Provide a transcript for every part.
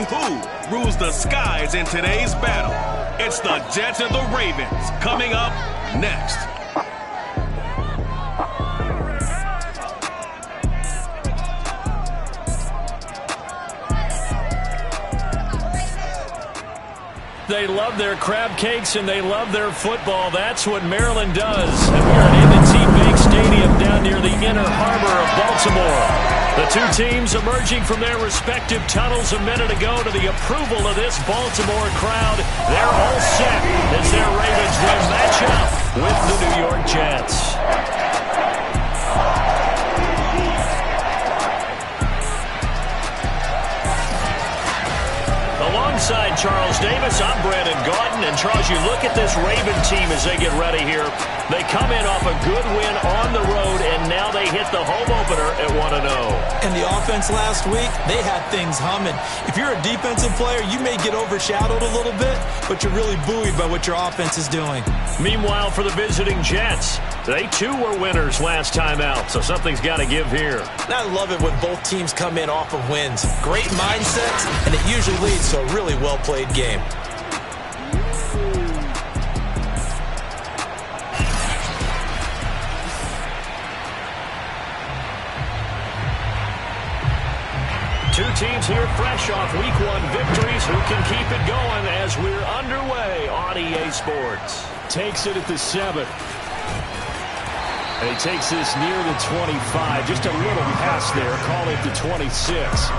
who rules the skies in today's battle. It's the Jets and the Ravens coming up next. They love their crab cakes and they love their football. That's what Maryland does. And we're at M&T Bank Stadium down near the inner harbor of Baltimore. The two teams emerging from their respective tunnels a minute ago to the approval of this Baltimore crowd. They're all set as their Ravens will match up with the New York Jets. Alongside Charles Davis, I'm Brandon Gaudin. And Charles, you look at this Raven team as they get ready here. They come in off a good win on the road, and now they hit the home opener at 1-0. And the offense last week, they had things humming. If you're a defensive player, you may get overshadowed a little bit, but you're really buoyed by what your offense is doing. Meanwhile, for the visiting Jets, they too were winners last time out, so something's got to give here. And I love it when both teams come in off of wins. Great mindsets, and it usually leads to a really well-played game. Two teams here fresh off Week 1 victories. Who can keep it going as we're underway on EA Sports? Takes it at the 7. And he takes this near the 25. Just a little pass there. Call it the 26.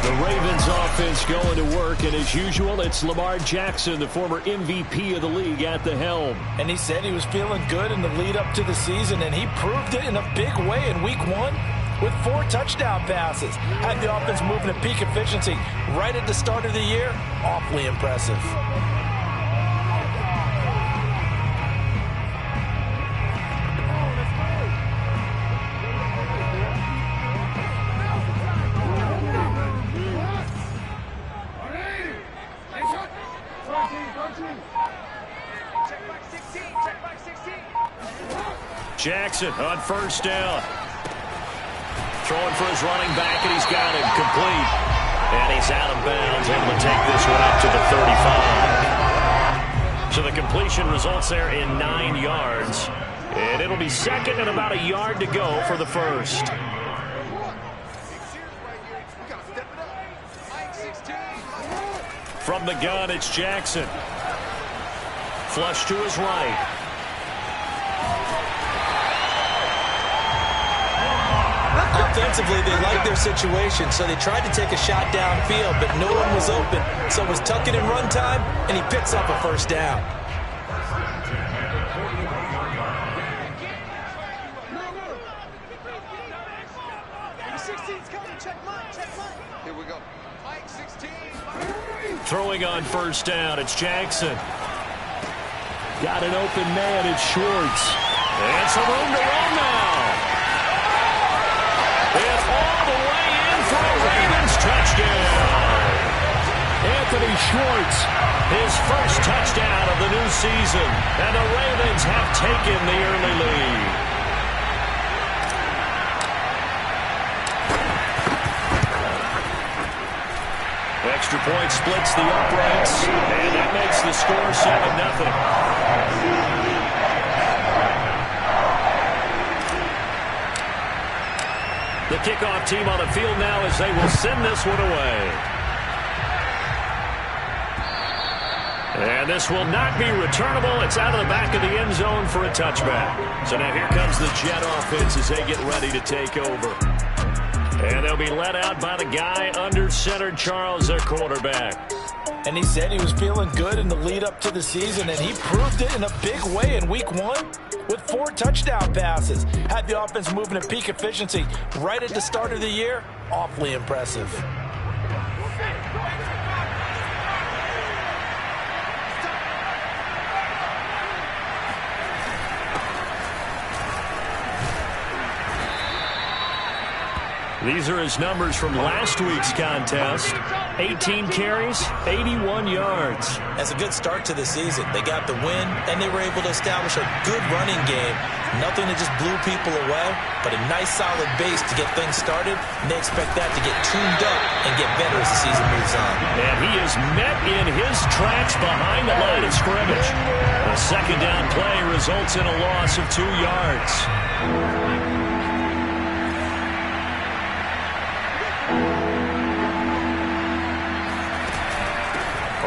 The Ravens offense going to work, and as usual, it's Lamar Jackson, the former MVP of the league, at the helm. And he said he was feeling good in the lead up to the season, and he proved it in a big way in Week 1 with 4 touchdown passes. Had the offense moving at peak efficiency right at the start of the year. Awfully impressive. Jackson on first down. Throwing for his running back, and he's got it complete. And he's out of bounds, able to take this one up to the 35. So the completion results there in 9 yards. And it'll be second and about a yard to go for the first. From the gun, it's Jackson. Flush to his right. Offensively, they liked their situation, so they tried to take a shot downfield, but no one was open. So it was tuck it in run time, and he picks up a first down. Here we go. Mike 16. Throwing on first down, it's Jackson. Got an open man, it's Schwartz. And some room to run now. It's all the way in for a Ravens touchdown. Anthony Schwartz, his first touchdown of the new season. And the Ravens have taken the early lead. Extra point splits the uprights, and that makes the score 7-0. The kickoff team on the field now as they will send this one away. And this will not be returnable. It's out of the back of the end zone for a touchback. So now here comes the Jet offense as they get ready to take over. And they'll be led out by the guy under center, Charles, their quarterback. And he said he was feeling good in the lead up to the season, and he proved it in a big way in Week 1 with 4 touchdown passes. Had the offense moving at peak efficiency right at the start of the year. Awfully impressive. These are his numbers from last week's contest. 18 carries, 81 yards. That's a good start to the season. They got the win, and they were able to establish a good running game. Nothing that just blew people away, but a nice solid base to get things started, and they expect that to get tuned up and get better as as the season moves on. And he is met in his tracks behind the line of scrimmage. A second down play results in a loss of 2 yards.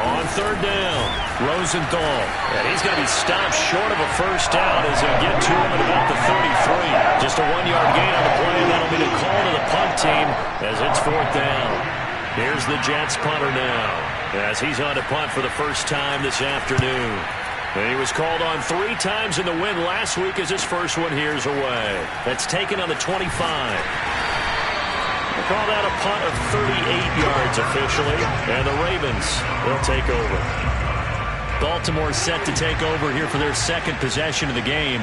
On third down, Rosenthal. And he's going to be stopped short of a first down as he'll get to him at about the 33. Just a 1-yard gain on the play, and that'll be the call to the punt team as it's fourth down. Here's the Jets punter now as he's on to punt for the first time this afternoon. And he was called on 3 times in the win last week as his first one here's away. That's taken on the 25. We'll call that a punt of 38 yards officially, and the Ravens will take over. Baltimore set to take over here for their second possession of the game.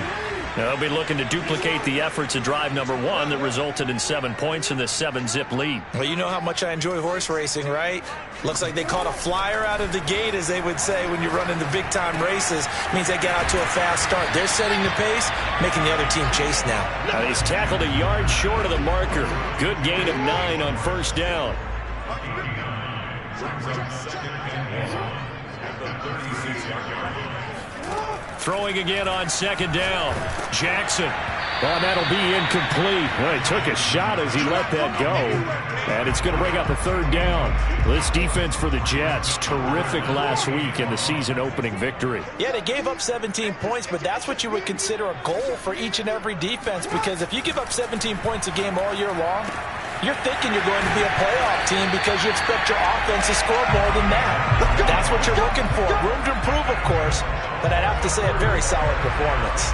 They'll be looking to duplicate the efforts of drive number 1 that resulted in 7 points in the 7-zip lead. Well, you know how much I enjoy horse racing, right? Looks like they caught a flyer out of the gate, as they would say when you're running the big-time races. Means they get out to a fast start. They're setting the pace, making the other team chase now. He's tackled a yard short of the marker. Good gain of 9 on first down. Throwing again on second down. Jackson. Oh, that'll be incomplete. Well, he took a shot as he let that go. And it's going to bring up a third down. This defense for the Jets, terrific last week in the season-opening victory. Yeah, they gave up 17 points, but that's what you would consider a goal for each and every defense, because if you give up 17 points a game all year long, you're thinking you're going to be a playoff team because you expect your offense to score more than that. That's what you're looking for. Room to improve, of course, but I'd have to say a very solid performance.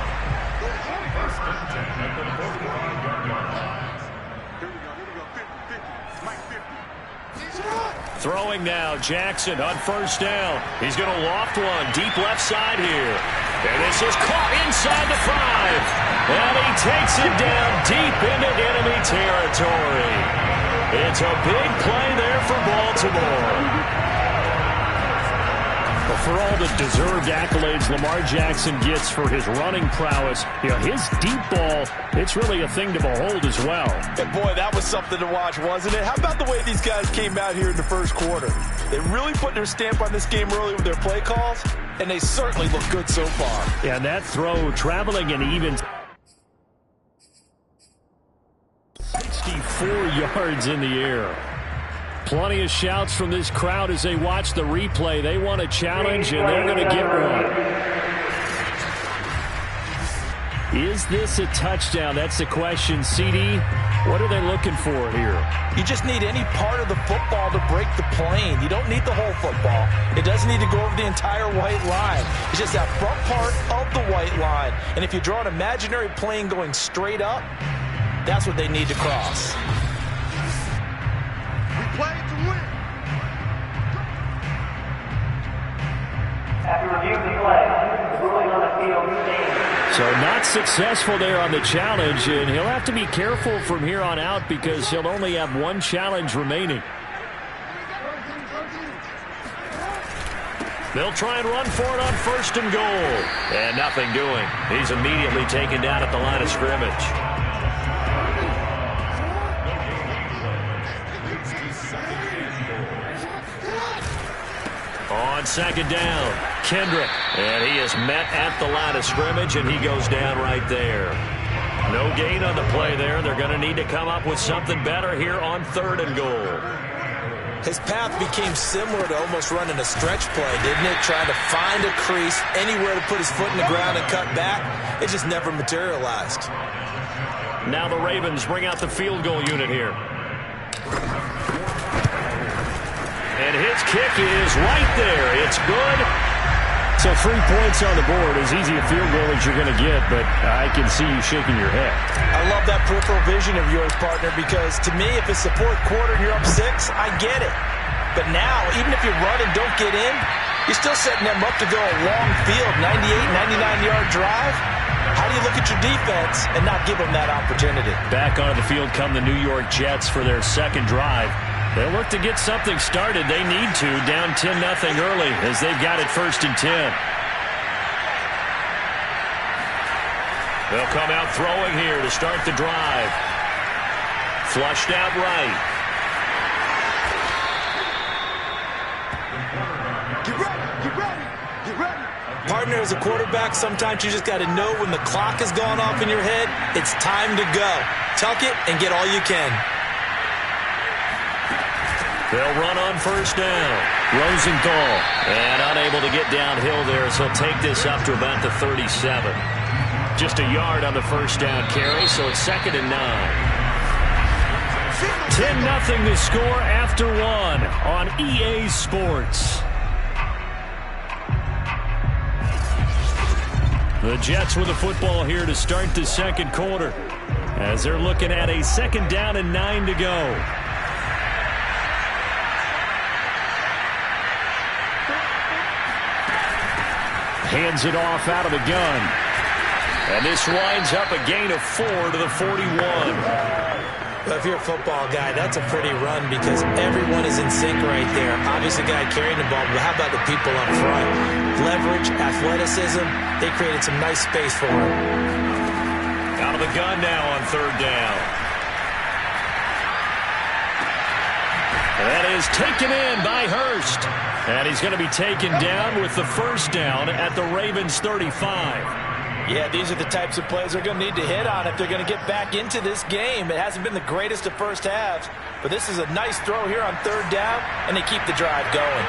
Throwing now, Jackson on first down. He's going to loft one deep left side here. And this is caught inside the 5. And he takes it down deep into enemy territory. It's a big play there for Baltimore. Well, for all the deserved accolades Lamar Jackson gets for his running prowess, his deep ball, it's really a thing to behold as well. And boy, that was something to watch, wasn't it? How about the way these guys came out here in the first quarter? They really put their stamp on this game early with their play calls, and they certainly look good so far. Yeah, and that throw traveling an even 64 yards in the air. Plenty of shouts from this crowd as they watch the replay. They want a challenge, and they're going to get one. Is this a touchdown? That's the question. CD, what are they looking for here? You just need any part of the football to break the plane. You don't need the whole football. It doesn't need to go over the entire white line. It's just that front part of the white line. And if you draw an imaginary plane going straight up, that's what they need to cross. Play to win. After review of the play, the ruling on the field stands. So not successful there on the challenge, and he'll have to be careful from here on out because he'll only have 1 challenge remaining. They'll try and run for it on first and goal. And nothing doing. He's immediately taken down at the line of scrimmage. On second down, Kendrick. And he is met at the line of scrimmage, and he goes down right there. No gain on the play there. They're going to need to come up with something better here on third and goal. His path became similar to almost running a stretch play, didn't it? Trying to find a crease, anywhere to put his foot in the ground and cut back. It just never materialized. Now the Ravens bring out the field goal unit here. And his kick is right there. It's good. So 3 points on the board, as easy a field goal as you're going to get, but I can see you shaking your head. I love that peripheral vision of yours, partner, because to me, if it's the fourth quarter and you're up 6, I get it. But now, even if you run and don't get in, you're still setting them up to go a long field, 98, 99-yard drive. How do you look at your defense and not give them that opportunity? Back onto the field come the New York Jets for their second drive. They'll look to get something started. They need to, down 10-0 early as they've got it 1st and 10. They'll come out throwing here to start the drive. Flushed out right. partner as a quarterback, sometimes you just got to know when the clock has gone off in your head, it's time to go. Tuck it and get all you can. They'll run on first down. Rosenthal, and unable to get downhill there, so he'll take this up to about the 37. Just a yard on the first down carry, so it's 2nd and 9. 10-0 the score after 1 on EA Sports. The Jets with the football here to start the second quarter, as they're looking at a 2nd down and 9 to go. Hands it off out of the gun. And this winds up a gain of 4 to the 41. Well, if you're a football guy, that's a pretty run because everyone is in sync right there. Obviously, the guy carrying the ball, but how about the people up front? Leverage, athleticism, they created some nice space for him. Out of the gun now on 3rd down. That is taken in by Hurst. And he's going to be taken down with the first down at the Ravens' 35. Yeah, these are the types of plays they're going to need to hit on if they're going to get back into this game. It hasn't been the greatest of first halves, but this is a nice throw here on 3rd down, and they keep the drive going.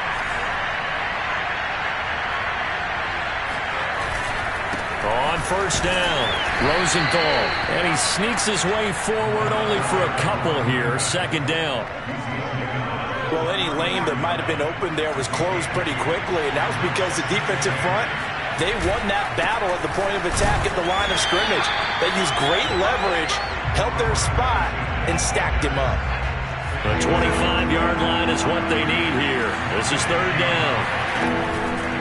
On first down, Rosenthal, and he sneaks his way forward only for a couple here, 2nd down. Well, any lane that might have been open there was closed pretty quickly, and that was because the defensive front, they won that battle at the point of attack at the line of scrimmage. They used great leverage, held their spot, and stacked him up. The 25-yard line is what they need here. This is 3rd down.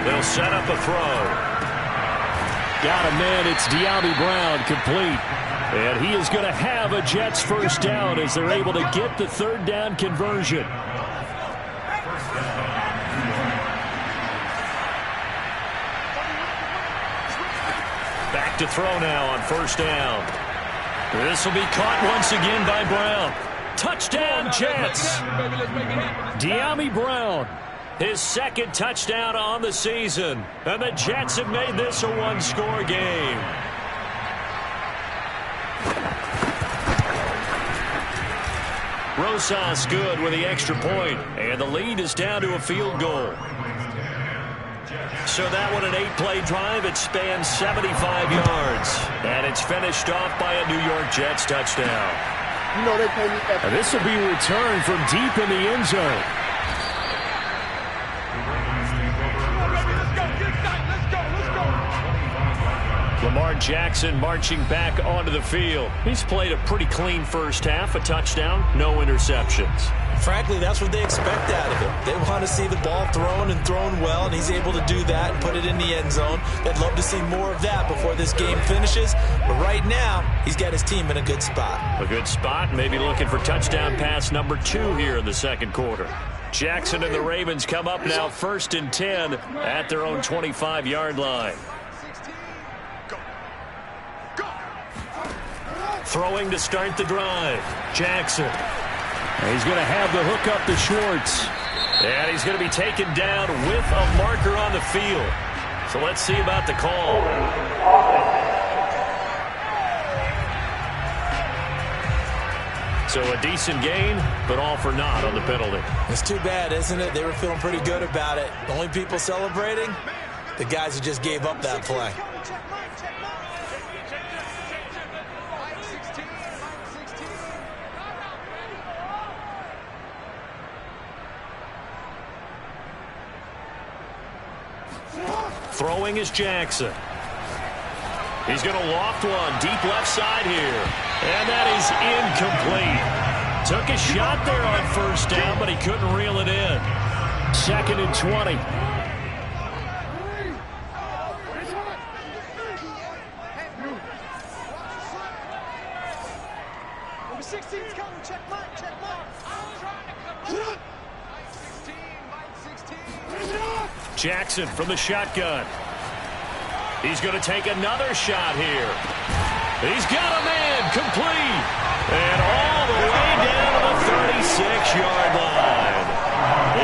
They'll set up a throw. Got a man. It's De'Ami Brown complete. And he is going to have a Jets first down as they're able to get the 3rd down conversion. Back to throw now on first down. This will be caught once again by Brown. Touchdown, Jets. De'Ami Brown, his 2nd touchdown on the season. And the Jets have made this a one-score game. Rosas good with the extra point, and the lead is down to a field goal. So that one, an 8-play drive. It spans 75 yards, and it's finished off by a New York Jets touchdown. You know they pay me that. And this will be returned from deep in the end zone. Lamar Jackson marching back onto the field. He's played a pretty clean first half, a touchdown, no interceptions. Frankly, that's what they expect out of him. They want to see the ball thrown and thrown well, and he's able to do that and put it in the end zone. They'd love to see more of that before this game finishes. But right now, he's got his team in a good spot. A good spot, maybe looking for touchdown pass number 2 here in the second quarter. Jackson and the Ravens come up now 1st and 10 at their own 25-yard line. Throwing to start the drive. Jackson. He's going to have the hook up to Schwartz. And he's going to be taken down with a marker on the field. So let's see about the call. So a decent gain, but all for naught on the penalty. It's too bad, isn't it? They were feeling pretty good about it. The only people celebrating, the guys who just gave up that play. Throwing is Jackson. He's going to loft one deep left side here. And that is incomplete. Took a shot there on first down, but he couldn't reel it in. 2nd and 20. Jackson from the shotgun. He's going to take another shot here. He's got a man complete. And all the way down to the 36-yard line.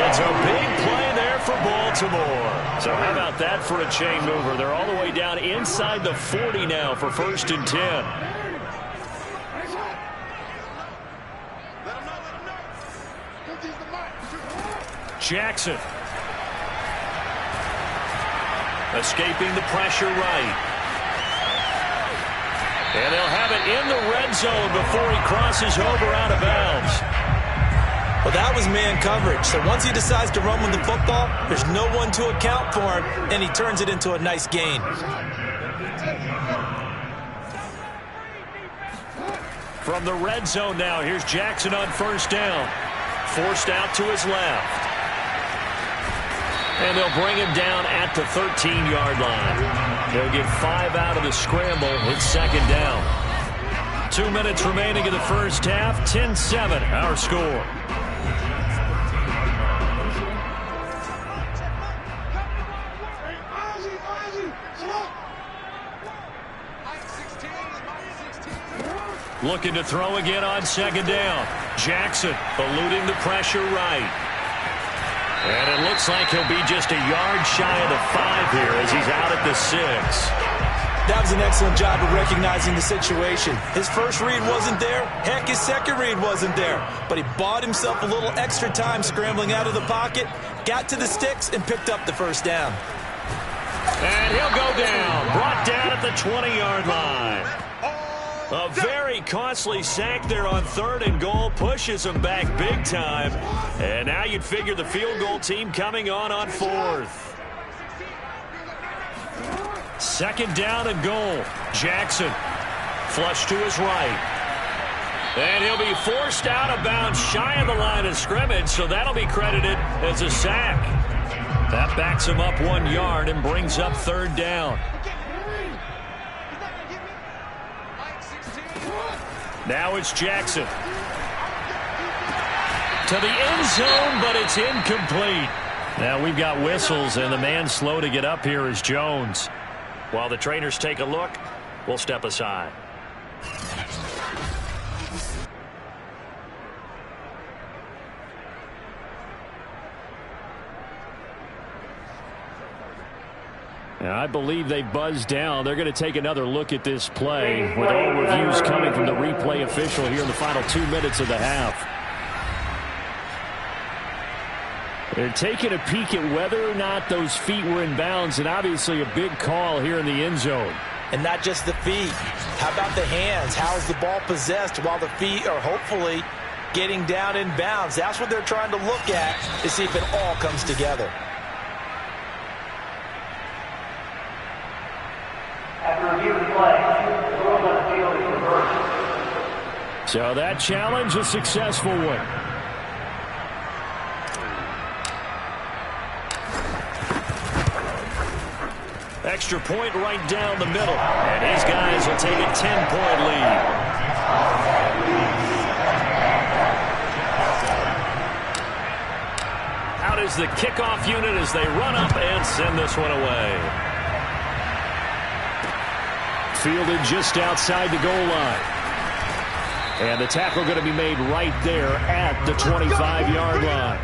It's a big play there for Baltimore. Baltimore. So how about that for a chain mover? They're all the way down inside the 40 now for 1st and 10. Jackson. Escaping the pressure right. And they'll have it in the red zone before he crosses over out of bounds. Well, that was man coverage. So once he decides to run with the football, there's no one to account for him, and he turns it into a nice gain. From the red zone now, here's Jackson on 1st down. Forced out to his left. And they'll bring him down at the 13-yard line. He'll get 5 out of the scramble. It's 2nd down. 2 minutes remaining in the first half. 10-7, our score. Looking to throw again on 2nd down. Jackson eluding the pressure right. And it looks like he'll be just a yard shy of the 5 here as he's out at the 6. That was an excellent job of recognizing the situation. His first read wasn't there. Heck, his second read wasn't there. But he bought himself a little extra time scrambling out of the pocket, got to the sticks, and picked up the 1st down. And he'll go down. Brought down at the 20-yard line. A very costly sack there on 3rd and goal. Pushes him back big time. And now you'd figure the field goal team coming on 4th. 2nd down and goal. Jackson. Flush to his right. And he'll be forced out of bounds shy of the line of scrimmage, so that'll be credited as a sack. That backs him up 1 yard and brings up 3rd down. Now it's Jackson. To the end zone, but it's incomplete. Now we've got whistles, and the man slow to get up here is Jones. While the trainers take a look, we'll step aside. Now, I believe they buzzed down. They're going to take another look at this play with all reviews coming from the replay official here in the final 2 minutes of the half. They're taking a peek at whether or not those feet were in bounds, and obviously a big call here in the end zone. And not just the feet. How about the hands? How is the ball possessed while the feet are hopefully getting down in bounds? That's what they're trying to look at to see if it all comes together. After review of the play, the rules on the field is reversed. So that challenge, a successful one. Extra point right down the middle. And his guys will take a 10-point lead. Out is the kickoff unit as they run up and send this one away. Fielded just outside the goal line. And the tackle going to be made right there at the 25-yard line.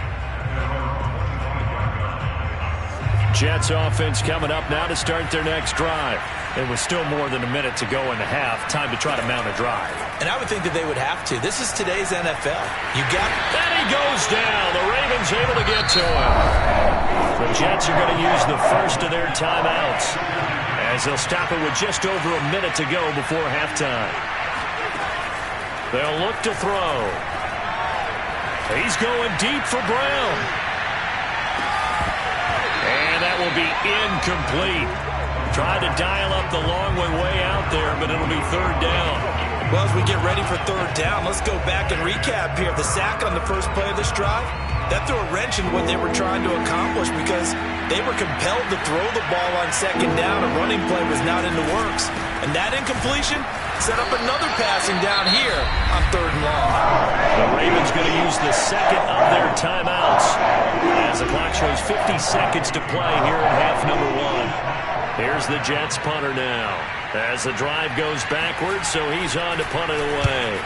Jets offense coming up now to start their next drive. It was still more than a minute to go in the half. Time to try to mount a drive. And I would think that they would have to. This is today's NFL. You got it. And he goes down. The Ravens able to get to him. The Jets are going to use the first of their timeouts, as they'll stop it with just over a minute to go before halftime. They'll look to throw. He's going deep for Brown. And that will be incomplete. Tried to dial up the long way out there, but it'll be 3rd down. Well, as we get ready for 3rd down, let's go back and recap here. The sack on the first play of this drive, that threw a wrench in what they were trying to accomplish because they were compelled to throw the ball on 2nd down. A running play was not in the works. And that incompletion set up another passing down here on 3rd and long. The Ravens going to use the second of their timeouts as the clock shows 50 seconds to play here in half number 1. Here's the Jets punter now as the drive goes backwards, so he's on to punt it away.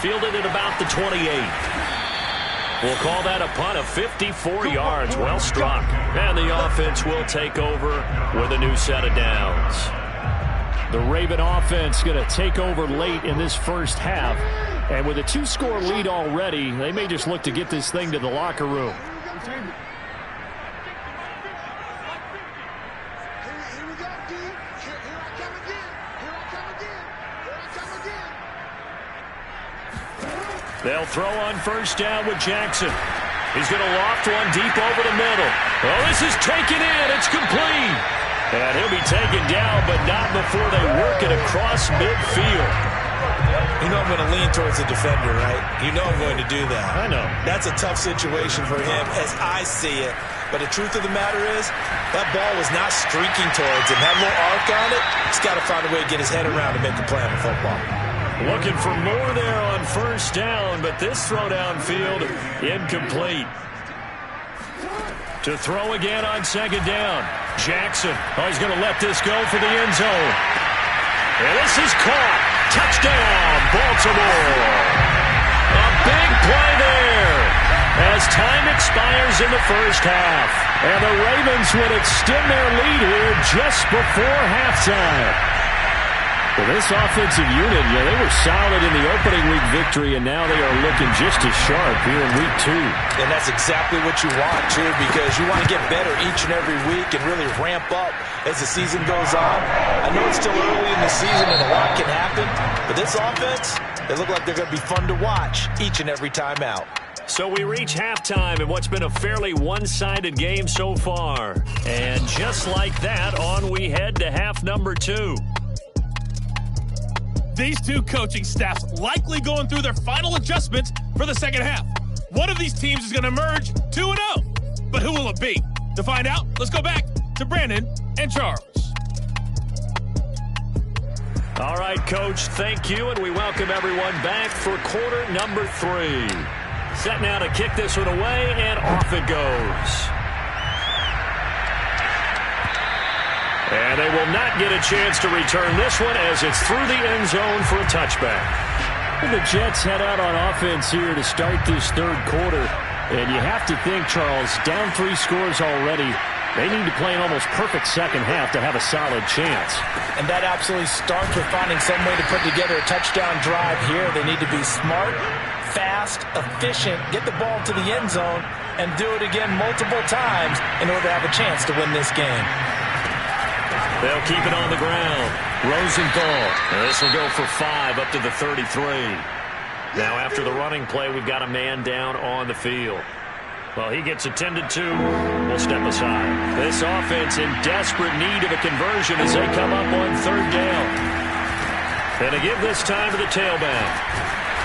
Fielded at about the 28. We'll call that a punt of 54 yards. Well struck. And the offense will take over with a new set of downs. The Raven offense going to take over late in this first half. And with a 2-score lead already, they may just look to get this thing to the locker room. They'll throw on first down with Jackson. He's going to loft one deep over the middle. Oh, this is taken in. It's complete. And he'll be taken down, but not before they work it across midfield. You know I'm going to lean towards the defender, right? You know I'm going to do that. I know. That's a tough situation for him as I see it. But the truth of the matter is, that ball was not streaking towards him. That little arc on it, he's got to find a way to get his head around to make a play on football. Looking for more there on first down, but this throw downfield incomplete. To throw again on second down. Jackson. Oh, he's going to let this go for the end zone. And this is caught. Touchdown, Baltimore. A big play there as time expires in the first half. And the Ravens would extend their lead here just before halftime. Well, this offensive unit, they were solid in the opening week victory, and now they are looking just as sharp here in week 2. And that's exactly what you want, too, because you want to get better each and every week and really ramp up as the season goes on. I know it's still early in the season and a lot can happen, but this offense, they look like they're going to be fun to watch each and every time out. So we reach halftime in what's been a fairly one-sided game so far. And just like that, on we head to half number 2. These two coaching staffs likely going through their final adjustments for the second half. One of these teams is going to emerge 2-0. But who will it be? To find out, let's go back to Brandon and Charles. All right, Coach, thank you, and we welcome everyone back for quarter number 3. Set now to kick this one away, and off it goes. And they will not get a chance to return this one as it's through the end zone for a touchback. And the Jets head out on offense here to start this third quarter. And you have to think, Charles, down 3 scores already. They need to play an almost perfect second half to have a solid chance. And that absolutely starts with finding some way to put together a touchdown drive here. They need to be smart, fast, efficient, get the ball to the end zone, and do it again multiple times in order to have a chance to win this game. They'll keep it on the ground. Rosenthal. This will go for 5 up to the 33. Now after the running play, we've got a man down on the field. Well, he gets attended to. We'll step aside. This offense in desperate need of a conversion as they come up on third down. And to give this time to the tailback.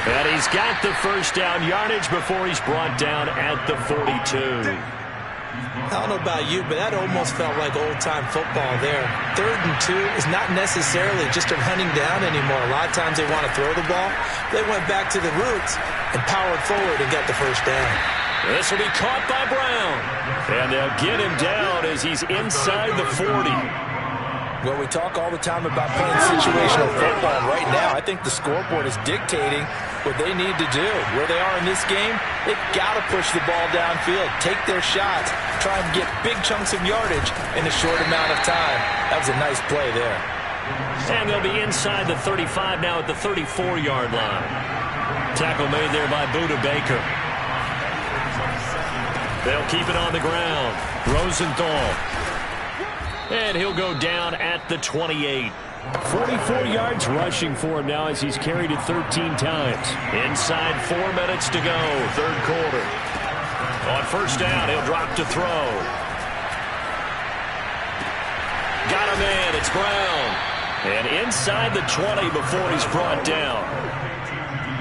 And he's got the first down yardage before he's brought down at the 42. I don't know about you, but that almost felt like old-time football there. 3rd and 2 is not necessarily just a running down anymore. A lot of times they want to throw the ball. They went back to the roots and powered forward and got the first down. This will be caught by Brown. And they'll get him down as he's inside the 40. Well, we talk all the time about playing situational football. Right now, I think the scoreboard is dictating what they need to do. Where they are in this game, they've got to push the ball downfield, take their shots, try and get big chunks of yardage in a short amount of time. That was a nice play there. And they'll be inside the 35 now at the 34-yard line. Tackle made there by Buda Baker. They'll keep it on the ground. Rosenthal. And he'll go down at the 28. 44 yards rushing for him now as he's carried it 13 times. Inside 4 minutes to go, third quarter. On first down, he'll drop to throw. Got a man, it's Brown. And inside the 20 before he's brought down.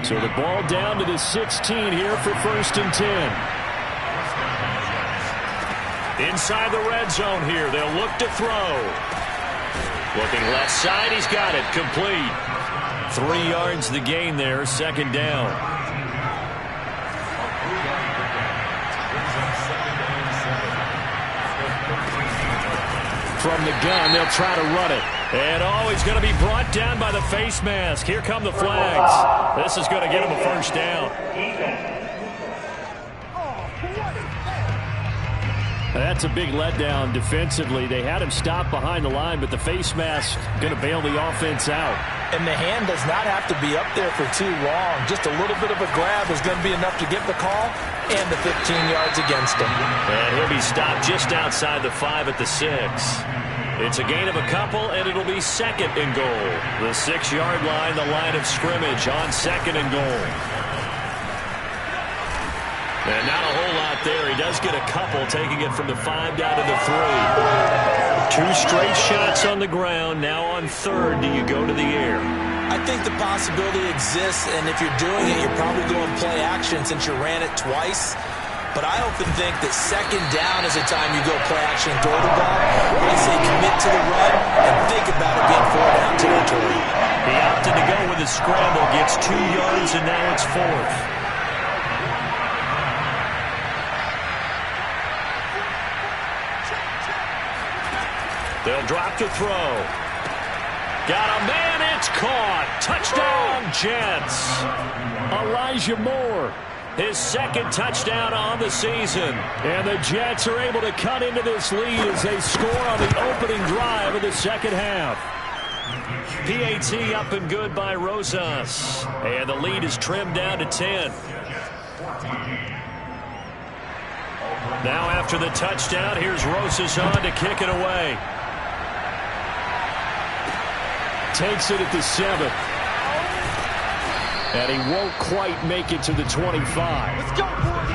So the ball down to the 16 here for 1st and 10. Inside the red zone here, they'll look to throw. Looking left side, he's got it, complete. 3 yards the gain there, second down. From the gun, they'll try to run it. And he's going to be brought down by the face mask. Here come the flags. This is going to get him a first down. That's a big letdown defensively. They had him stop behind the line, but the face mask going to bail the offense out. And the hand does not have to be up there for too long. Just a little bit of a grab is going to be enough to get the call and the 15 yards against him. And he'll be stopped just outside the 5 at the 6. It's a gain of a couple, and it'll be 2nd and goal. The 6-yard line, the line of scrimmage on 2nd and goal. And not a whole lot there. He does get a couple, taking it from the 5 down to the 3. 2 straight shots on the ground. Now on 3rd, do you go to the air? I think the possibility exists, and if you're doing it, you're probably going play action since you ran it twice. But I often think that 2nd down is the time you go play action and throw the ball. I say commit to the run and think about it being 4-down territory. He opted to go with a scramble, gets 2 yards, and now it's 4th. They'll drop to throw. Got a man, it's caught. Touchdown, Jets. Elijah Moore. His 2nd touchdown on the season. And the Jets are able to cut into this lead as they score on the opening drive of the 2nd half. PAT up and good by Rosas. And the lead is trimmed down to 10. Now after the touchdown, here's Rosas on to kick it away. Takes it at the 7. And he won't quite make it to the 25. Let's go, boys.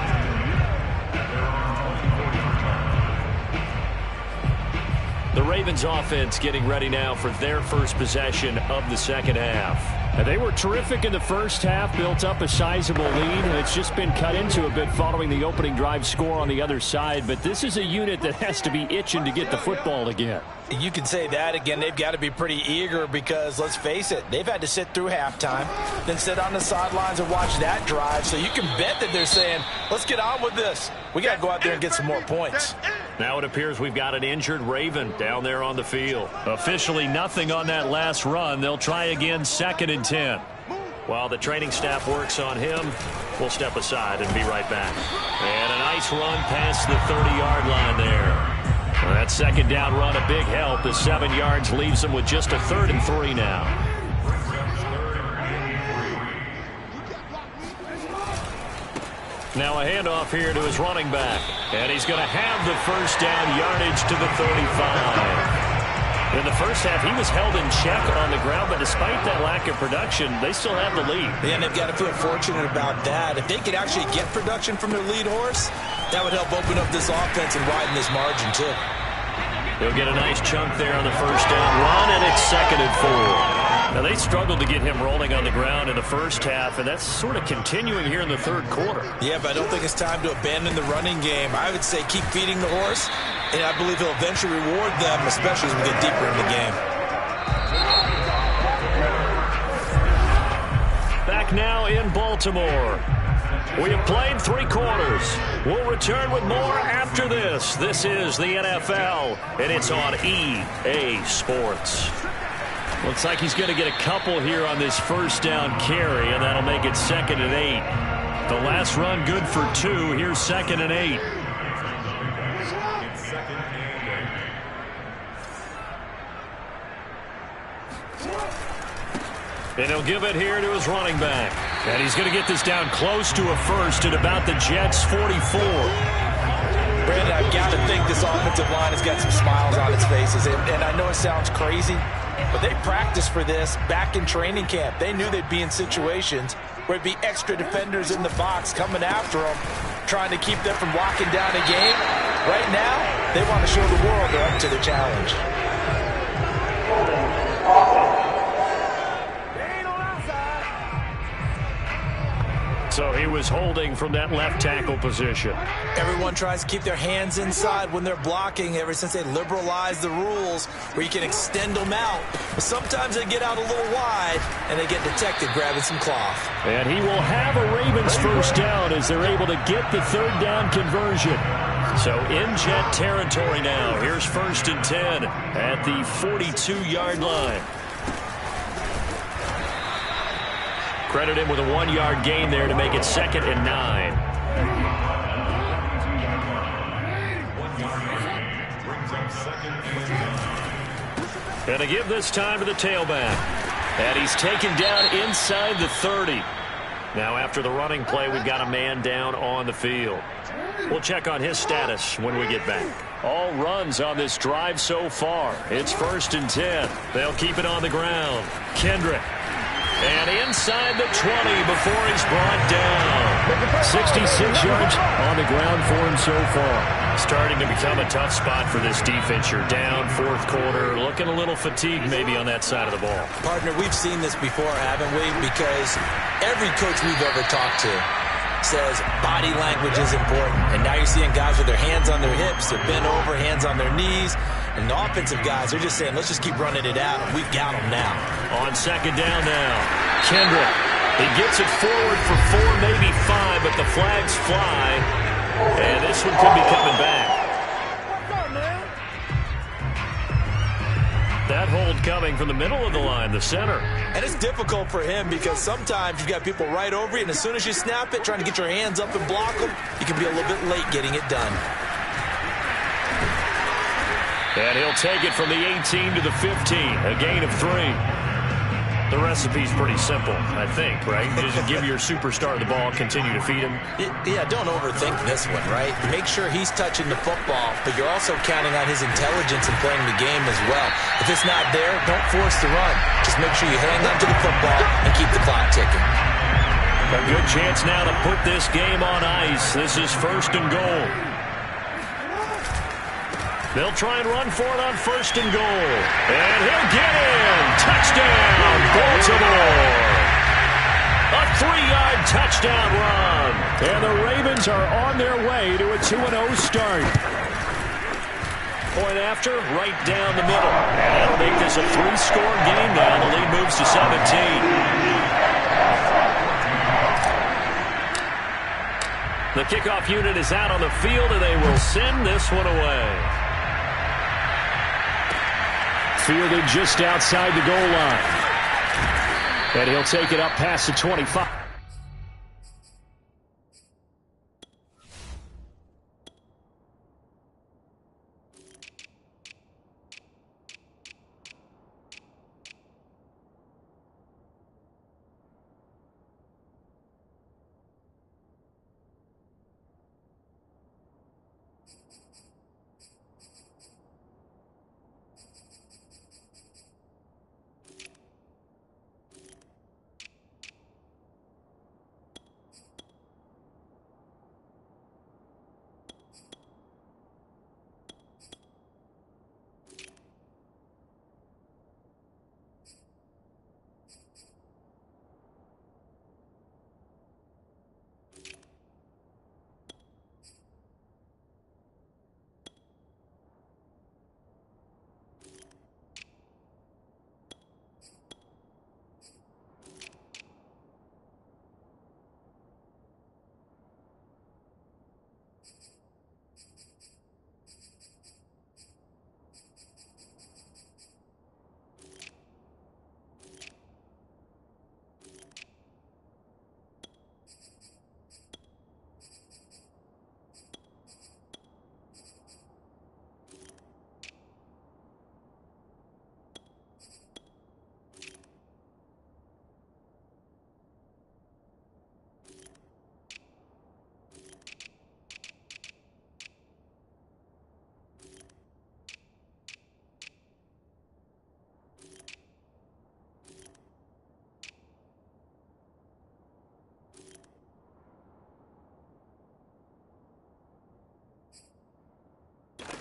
The Ravens offense getting ready now for their first possession of the 2nd half. And they were terrific in the first half, built up a sizable lead, and it's just been cut into a bit following the opening drive score on the other side. But this is a unit that has to be itching to get the football again. You can say that again. They've got to be pretty eager because, let's face it, they've had to sit through halftime, then sit on the sidelines and watch that drive. So you can bet that they're saying, let's get on with this. We got to go out there and get some more points. Now it appears we've got an injured Raven down there on the field. Officially nothing on that last run. They'll try again 2nd and 10. While the training staff works on him, we'll step aside and be right back. And a nice run past the 30-yard line there. Well, that 2nd down run, a big help. The 7 yards leaves them with just a 3rd and 3 now. Now a handoff here to his running back. And he's going to have the 1st down, yardage to the 35. In the first half, he was held in check on the ground, but despite that lack of production, they still have the lead. And they've got to feel fortunate about that. If they could actually get production from their lead horse, that would help open up this offense and widen this margin, too. He'll get a nice chunk there on the 1st down run, and it's 2nd and 4. Now, they struggled to get him rolling on the ground in the first half, and that's sort of continuing here in the 3rd quarter. Yeah, but I don't think it's time to abandon the running game. I would say keep feeding the horse, and I believe he'll eventually reward them, especially as we get deeper in the game. Back now in Baltimore. We have played 3 quarters. We'll return with more after this. This is the NFL, and it's on EA Sports. Looks like he's going to get a couple here on this 1st down carry, and that'll make it 2nd and 8. The last run good for 2. Here's 2nd and 8. And he'll give it here to his running back. And he's going to get this down close to a 1st at about the Jets' 44. Brandon, I've got to think this offensive line has got some smiles on its faces. And I know it sounds crazy, but they practiced for this back in training camp. They knew they'd be in situations where it'd be extra defenders in the box coming after them, trying to keep them from locking down a game. Right now, they want to show the world they're up to the challenge. So he was holding from that left tackle position. Everyone tries to keep their hands inside when they're blocking ever since they liberalized the rules where you can extend them out. But sometimes they get out a little wide and they get detected grabbing some cloth. And he will have a Ravens 1st down as they're able to get the 3rd down conversion. So in Jet territory now. Here's 1st and 10 at the 42-yard line. Credit him with a 1-yard gain there to make it 2nd and 9. Gonna give this time to the tailback. And he's taken down inside the 30. Now after the running play, we've got a man down on the field. We'll check on his status when we get back. All runs on this drive so far. It's 1st and 10. They'll keep it on the ground. Kendrick. And inside the 20 before he's brought down. 66 yards on the ground for him so far. Starting to become a tough spot for this defense. You're down 4th quarter. Looking a little fatigued maybe on that side of the ball. Partner, we've seen this before, haven't we? Because every coach we've ever talked to says body language is important. And now you're seeing guys with their hands on their hips, they're bent over, hands on their knees. And the offensive guys, they're just saying, let's just keep running it out. We've got them now. On 2nd down now, Kendrick. He gets it forward for 4, maybe 5, but the flags fly. And this one could be coming back. That hold coming from the middle of the line, the center. And it's difficult for him because sometimes you've got people right over you, and as soon as you snap it, trying to get your hands up and block them, you can be a little bit late getting it done. And he'll take it from the 18 to the 15, a gain of 3. The recipe's pretty simple, I think, right? Just give your superstar the ball, continue to feed him. Yeah, don't overthink this one, right? Make sure he's touching the football, but you're also counting on his intelligence in playing the game as well. If it's not there, don't force the run. Just make sure you hang on to the football and keep the clock ticking. A good chance now to put this game on ice. This is 1st and goal. They'll try and run for it on 1st and goal. And he'll get in. Touchdown, Baltimore. A 3-yard touchdown run. And the Ravens are on their way to a 2-0 start. Point after, right down the middle. And that'll make this a 3-score game now. The lead moves to 17. The kickoff unit is out on the field, and they will send this one away. Fielded just outside the goal line. And he'll take it up past the 25.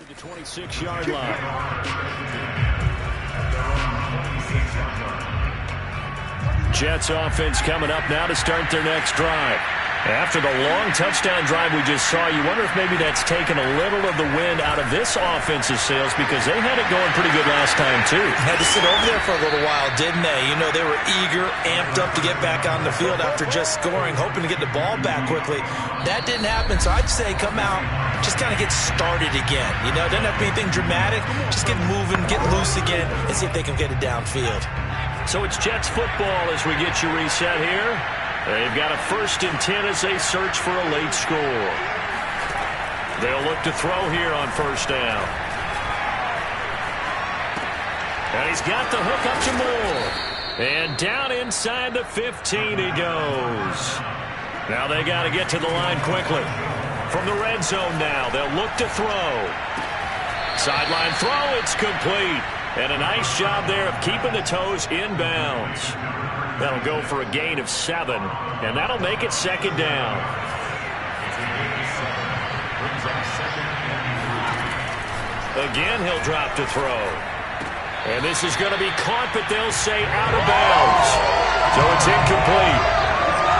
The 26-yard line. Jets offense coming up now to start their next drive. After the long touchdown drive we just saw, you wonder if maybe that's taken a little of the wind out of this offense's sails because they had it going pretty good last time, too. Had to sit over there for a little while, didn't they? You know, they were eager, amped up to get back on the field after just scoring, hoping to get the ball back quickly. That didn't happen, so I'd say come out, just kind of get started again. You know, doesn't have to be anything dramatic. Just get moving, get loose again, and see if they can get it downfield. So it's Jets football as we get you reset here. They've got a 1st and 10 as they search for a late score. They'll look to throw here on 1st down. And he's got the hook up to Moore. And down inside the 15 he goes. Now they got to get to the line quickly. From the red zone now, they'll look to throw. Sideline throw, it's complete. And a nice job there of keeping the toes in bounds. That'll go for a gain of 7, and that'll make it second down. Again, he'll drop to throw. And this is going to be caught, but they'll say out of bounds. So it's incomplete.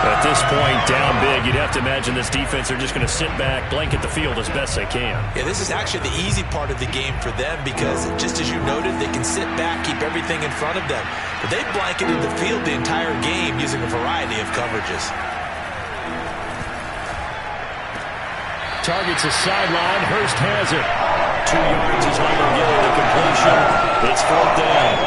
At this point, down big, you'd have to imagine this defense are just going to sit back, blanket the field as best they can. Yeah, this is actually the easy part of the game for them because, just as you noted, they can sit back, keep everything in front of them. But they've blanketed the field the entire game using a variety of coverages. Targets a sideline. Hurst has it. 2 yards is all they'll get on the completion. It's 4th down.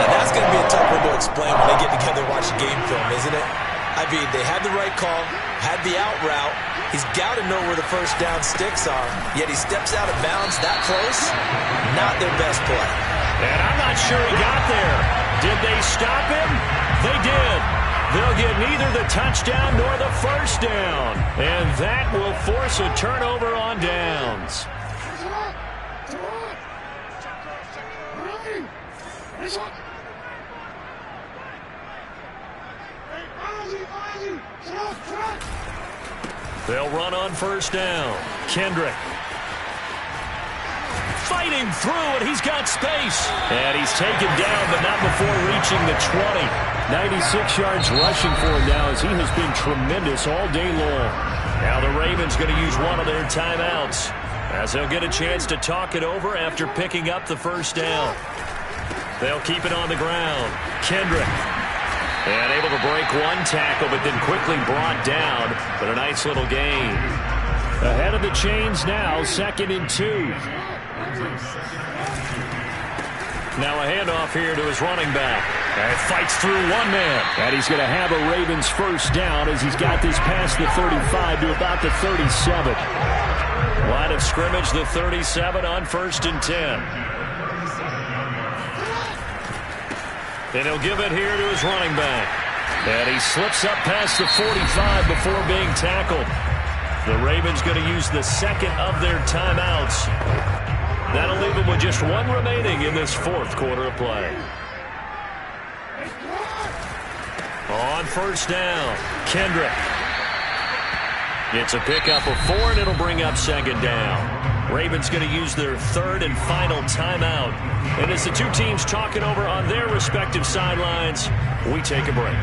Now, that's going to be a tough one to explain when they get together and watch the game film, isn't it? I mean, they had the right call, had the out route. He's got to know where the first down sticks are, yet he steps out of bounds that close. Not their best play. And I'm not sure he got there. Did they stop him? They did. They'll get neither the touchdown nor the first down. And that will force a turnover on downs. They'll run on first down. Kendrick. Fighting through, and he's got space. And he's taken down, but not before reaching the 20. 96 yards rushing for him now as he has been tremendous all day long. Now the Ravens going to use one of their timeouts as they'll get a chance to talk it over after picking up the first down. They'll keep it on the ground. Kendrick. And able to break one tackle, but then quickly brought down. But a nice little gain. Ahead of the chains now, 2nd and 2. Now a handoff here to his running back. And fights through one man. And he's going to have a Ravens first down as he's got this past the 35 to about the 37. Line of scrimmage, the 37 on 1st and 10. And he'll give it here to his running back. And he slips up past the 45 before being tackled. The Ravens going to use the second of their timeouts. That'll leave them with just one remaining in this 4th quarter of play. On first down, Kendrick. It's a pickup of 4, and it'll bring up 2nd down. Ravens going to use their 3rd and final timeout. And as the two teams talking over on their respective sidelines, we take a break.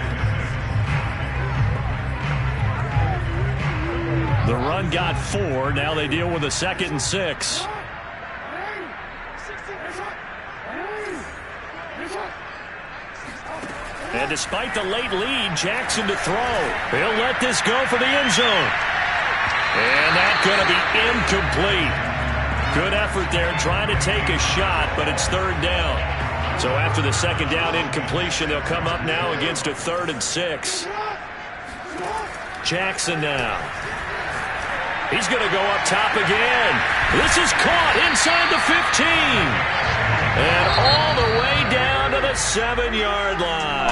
The run got 4. Now they deal with a 2nd and 6. And despite the late lead, Jackson to throw. He'll let this go for the end zone. And that's going to be incomplete. Good effort there trying to take a shot, but it's 3rd down. So after the 2nd down incompletion, they'll come up now against a 3rd and 6. Jackson now. He's going to go up top again. This is caught inside the 15. And all the way down to the 7-yard line.